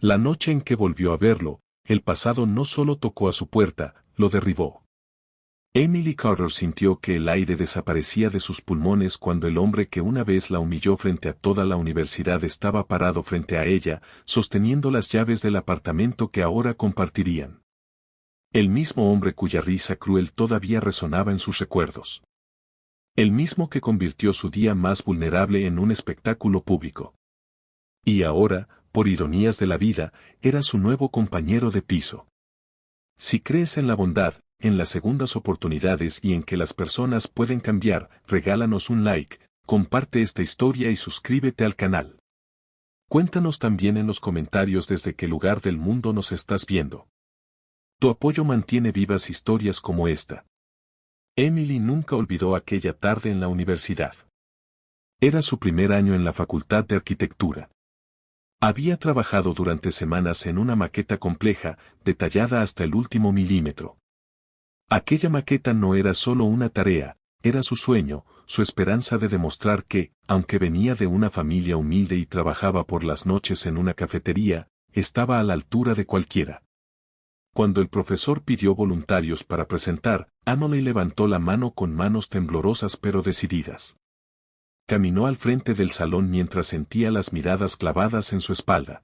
La noche en que volvió a verlo, el pasado no solo tocó a su puerta, lo derribó. Emily Carter sintió que el aire desaparecía de sus pulmones cuando el hombre que una vez la humilló frente a toda la universidad estaba parado frente a ella, sosteniendo las llaves del apartamento que ahora compartirían. El mismo hombre cuya risa cruel todavía resonaba en sus recuerdos. El mismo que convirtió su día más vulnerable en un espectáculo público. Y ahora, por ironías de la vida, era su nuevo compañero de piso. Si crees en la bondad, en las segundas oportunidades y en que las personas pueden cambiar, regálanos un like, comparte esta historia y suscríbete al canal. Cuéntanos también en los comentarios desde qué lugar del mundo nos estás viendo. Tu apoyo mantiene vivas historias como esta. Emily nunca olvidó aquella tarde en la universidad. Era su primer año en la Facultad de Arquitectura. Había trabajado durante semanas en una maqueta compleja, detallada hasta el último milímetro. Aquella maqueta no era solo una tarea, era su sueño, su esperanza de demostrar que, aunque venía de una familia humilde y trabajaba por las noches en una cafetería, estaba a la altura de cualquiera. Cuando el profesor pidió voluntarios para presentar, Emily levantó la mano con manos temblorosas pero decididas. Caminó al frente del salón mientras sentía las miradas clavadas en su espalda.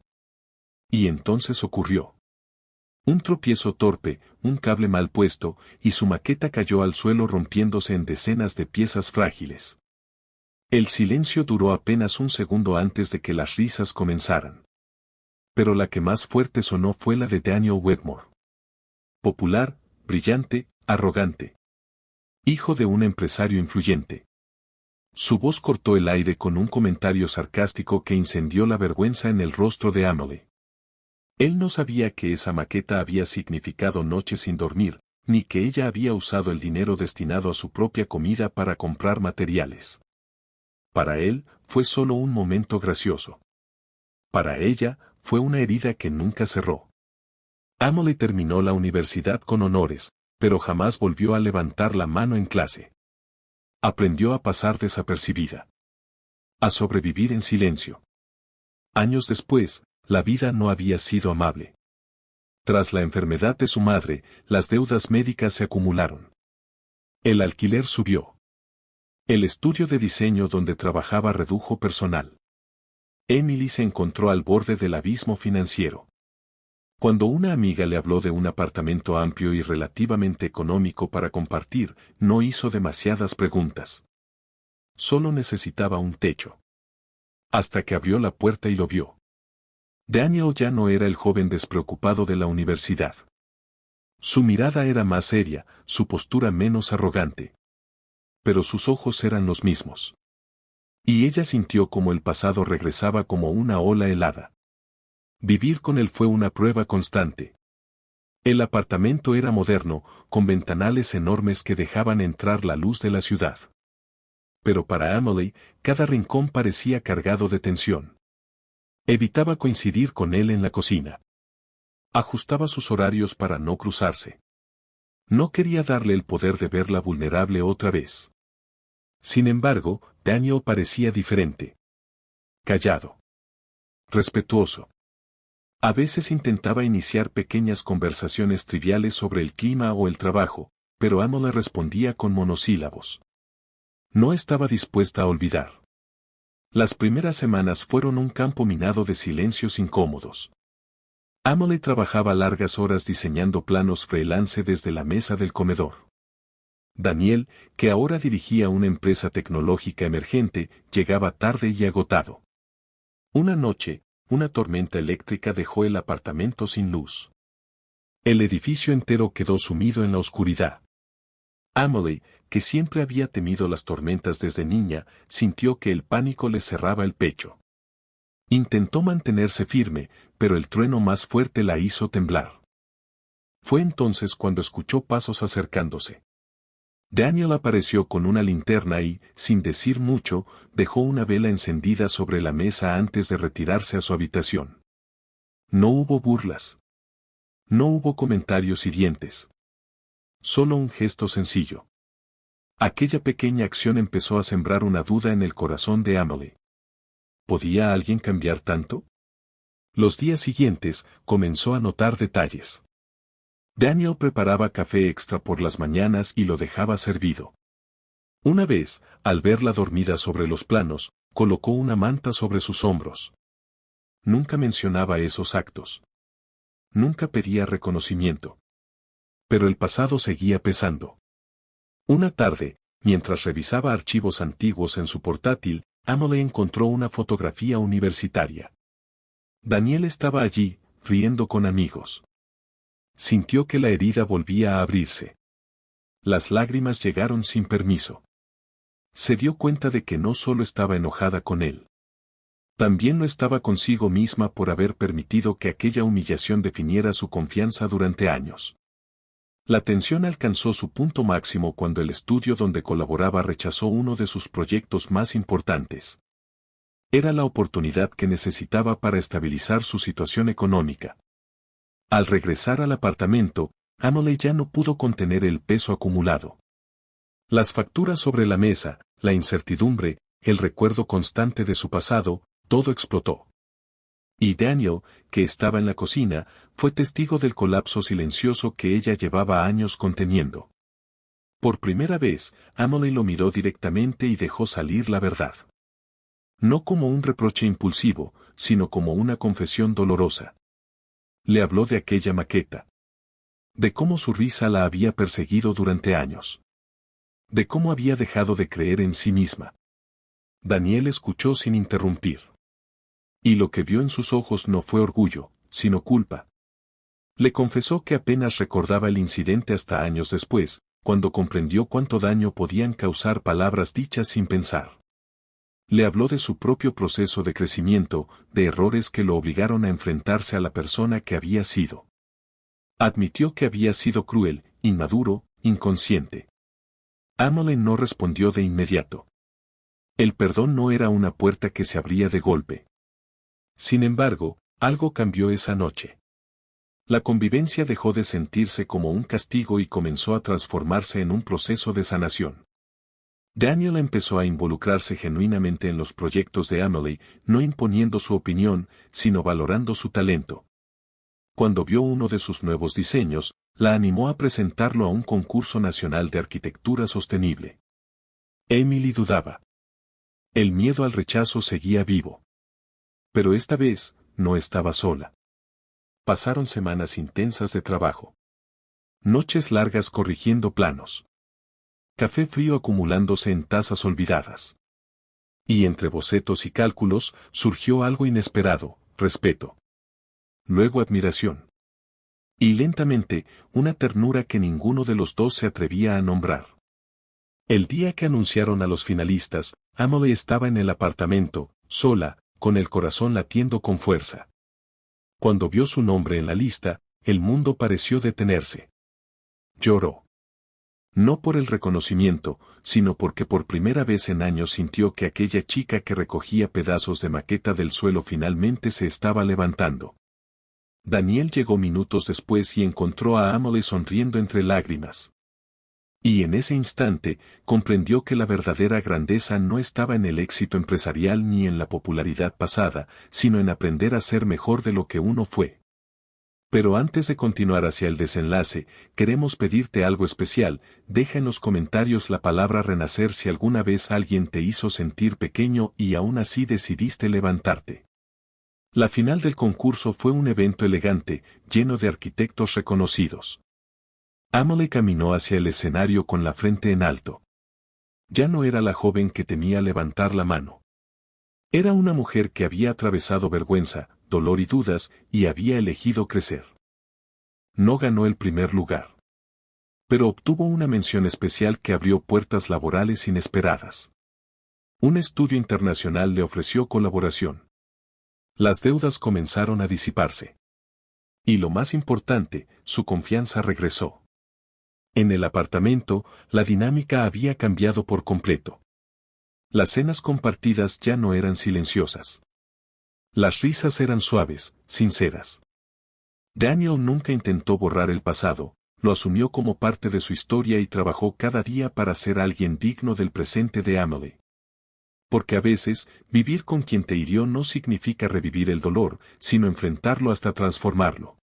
Y entonces ocurrió. Un tropiezo torpe, un cable mal puesto, y su maqueta cayó al suelo rompiéndose en decenas de piezas frágiles. El silencio duró apenas un segundo antes de que las risas comenzaran. Pero la que más fuerte sonó fue la de Daniel Wetmore. Popular, brillante, arrogante. Hijo de un empresario influyente. Su voz cortó el aire con un comentario sarcástico que incendió la vergüenza en el rostro de Emily. Él no sabía que esa maqueta había significado noches sin dormir, ni que ella había usado el dinero destinado a su propia comida para comprar materiales. Para él, fue solo un momento gracioso. Para ella, fue una herida que nunca cerró. Emily terminó la universidad con honores, pero jamás volvió a levantar la mano en clase. Aprendió a pasar desapercibida. A sobrevivir en silencio. Años después, la vida no había sido amable. Tras la enfermedad de su madre, las deudas médicas se acumularon. El alquiler subió. El estudio de diseño donde trabajaba redujo personal. Emily se encontró al borde del abismo financiero. Cuando una amiga le habló de un apartamento amplio y relativamente económico para compartir, no hizo demasiadas preguntas. Solo necesitaba un techo. Hasta que abrió la puerta y lo vio. Daniel ya no era el joven despreocupado de la universidad. Su mirada era más seria, su postura menos arrogante. Pero sus ojos eran los mismos. Y ella sintió como el pasado regresaba como una ola helada. Vivir con él fue una prueba constante. El apartamento era moderno, con ventanales enormes que dejaban entrar la luz de la ciudad. Pero para Emily, cada rincón parecía cargado de tensión. Evitaba coincidir con él en la cocina. Ajustaba sus horarios para no cruzarse. No quería darle el poder de verla vulnerable otra vez. Sin embargo, Daniel parecía diferente. Callado. Respetuoso. A veces intentaba iniciar pequeñas conversaciones triviales sobre el clima o el trabajo, pero Emily respondía con monosílabos. No estaba dispuesta a olvidar. Las primeras semanas fueron un campo minado de silencios incómodos. Emily trabajaba largas horas diseñando planos freelance desde la mesa del comedor. Daniel, que ahora dirigía una empresa tecnológica emergente, llegaba tarde y agotado. Una noche, una tormenta eléctrica dejó el apartamento sin luz. El edificio entero quedó sumido en la oscuridad. Emily, que siempre había temido las tormentas desde niña, sintió que el pánico le cerraba el pecho. Intentó mantenerse firme, pero el trueno más fuerte la hizo temblar. Fue entonces cuando escuchó pasos acercándose. Daniel apareció con una linterna y, sin decir mucho, dejó una vela encendida sobre la mesa antes de retirarse a su habitación. No hubo burlas. No hubo comentarios hirientes. Solo un gesto sencillo. Aquella pequeña acción empezó a sembrar una duda en el corazón de Emily. ¿Podía alguien cambiar tanto? Los días siguientes, comenzó a notar detalles. Daniel preparaba café extra por las mañanas y lo dejaba servido. Una vez, al verla dormida sobre los planos, colocó una manta sobre sus hombros. Nunca mencionaba esos actos. Nunca pedía reconocimiento. Pero el pasado seguía pesando. Una tarde, mientras revisaba archivos antiguos en su portátil, Emily encontró una fotografía universitaria. Daniel estaba allí, riendo con amigos. Sintió que la herida volvía a abrirse. Las lágrimas llegaron sin permiso. Se dio cuenta de que no solo estaba enojada con él. También lo estaba consigo misma por haber permitido que aquella humillación definiera su confianza durante años. La tensión alcanzó su punto máximo cuando el estudio donde colaboraba rechazó uno de sus proyectos más importantes. Era la oportunidad que necesitaba para estabilizar su situación económica. Al regresar al apartamento, Emily ya no pudo contener el peso acumulado. Las facturas sobre la mesa, la incertidumbre, el recuerdo constante de su pasado, todo explotó. Y Daniel, que estaba en la cocina, fue testigo del colapso silencioso que ella llevaba años conteniendo. Por primera vez, Emily lo miró directamente y dejó salir la verdad. No como un reproche impulsivo, sino como una confesión dolorosa. Le habló de aquella maqueta. De cómo su risa la había perseguido durante años. De cómo había dejado de creer en sí misma. Daniel escuchó sin interrumpir. Y lo que vio en sus ojos no fue orgullo, sino culpa. Le confesó que apenas recordaba el incidente hasta años después, cuando comprendió cuánto daño podían causar palabras dichas sin pensar. Le habló de su propio proceso de crecimiento, de errores que lo obligaron a enfrentarse a la persona que había sido. Admitió que había sido cruel, inmaduro, inconsciente. Emily no respondió de inmediato. El perdón no era una puerta que se abría de golpe. Sin embargo, algo cambió esa noche. La convivencia dejó de sentirse como un castigo y comenzó a transformarse en un proceso de sanación. Daniel empezó a involucrarse genuinamente en los proyectos de Emily, no imponiendo su opinión, sino valorando su talento. Cuando vio uno de sus nuevos diseños, la animó a presentarlo a un concurso nacional de arquitectura sostenible. Emily dudaba. El miedo al rechazo seguía vivo. Pero esta vez, no estaba sola. Pasaron semanas intensas de trabajo. Noches largas corrigiendo planos. Café frío acumulándose en tazas olvidadas. Y entre bocetos y cálculos, surgió algo inesperado, respeto. Luego admiración. Y lentamente, una ternura que ninguno de los dos se atrevía a nombrar. El día que anunciaron a los finalistas, Emily estaba en el apartamento, sola, con el corazón latiendo con fuerza. Cuando vio su nombre en la lista, el mundo pareció detenerse. Lloró. No por el reconocimiento, sino porque por primera vez en años sintió que aquella chica que recogía pedazos de maqueta del suelo finalmente se estaba levantando. Daniel llegó minutos después y encontró a Emily sonriendo entre lágrimas. Y en ese instante, comprendió que la verdadera grandeza no estaba en el éxito empresarial ni en la popularidad pasada, sino en aprender a ser mejor de lo que uno fue. Pero antes de continuar hacia el desenlace, queremos pedirte algo especial. Deja en los comentarios la palabra renacer si alguna vez alguien te hizo sentir pequeño y aún así decidiste levantarte. La final del concurso fue un evento elegante, lleno de arquitectos reconocidos. Emily caminó hacia el escenario con la frente en alto. Ya no era la joven que temía levantar la mano. Era una mujer que había atravesado vergüenza, dolor y dudas, y había elegido crecer. No ganó el primer lugar. Pero obtuvo una mención especial que abrió puertas laborales inesperadas. Un estudio internacional le ofreció colaboración. Las deudas comenzaron a disiparse. Y lo más importante, su confianza regresó. En el apartamento, la dinámica había cambiado por completo. Las cenas compartidas ya no eran silenciosas. Las risas eran suaves, sinceras. Daniel nunca intentó borrar el pasado, lo asumió como parte de su historia y trabajó cada día para ser alguien digno del presente de Emily. Porque a veces, vivir con quien te hirió no significa revivir el dolor, sino enfrentarlo hasta transformarlo.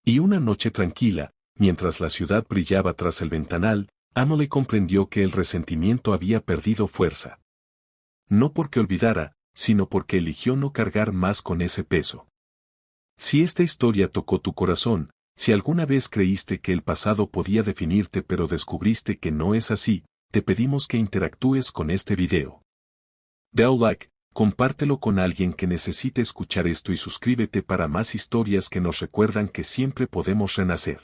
Y una noche tranquila, mientras la ciudad brillaba tras el ventanal, Emily comprendió que el resentimiento había perdido fuerza. No porque olvidara, sino porque eligió no cargar más con ese peso. Si esta historia tocó tu corazón, si alguna vez creíste que el pasado podía definirte pero descubriste que no es así, te pedimos que interactúes con este video. Da un like, compártelo con alguien que necesite escuchar esto y suscríbete para más historias que nos recuerdan que siempre podemos renacer.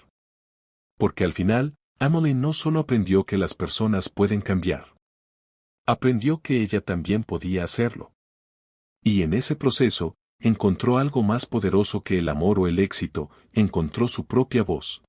Porque al final, Emily no solo aprendió que las personas pueden cambiar. Aprendió que ella también podía hacerlo. Y en ese proceso, encontró algo más poderoso que el amor o el éxito, encontró su propia voz.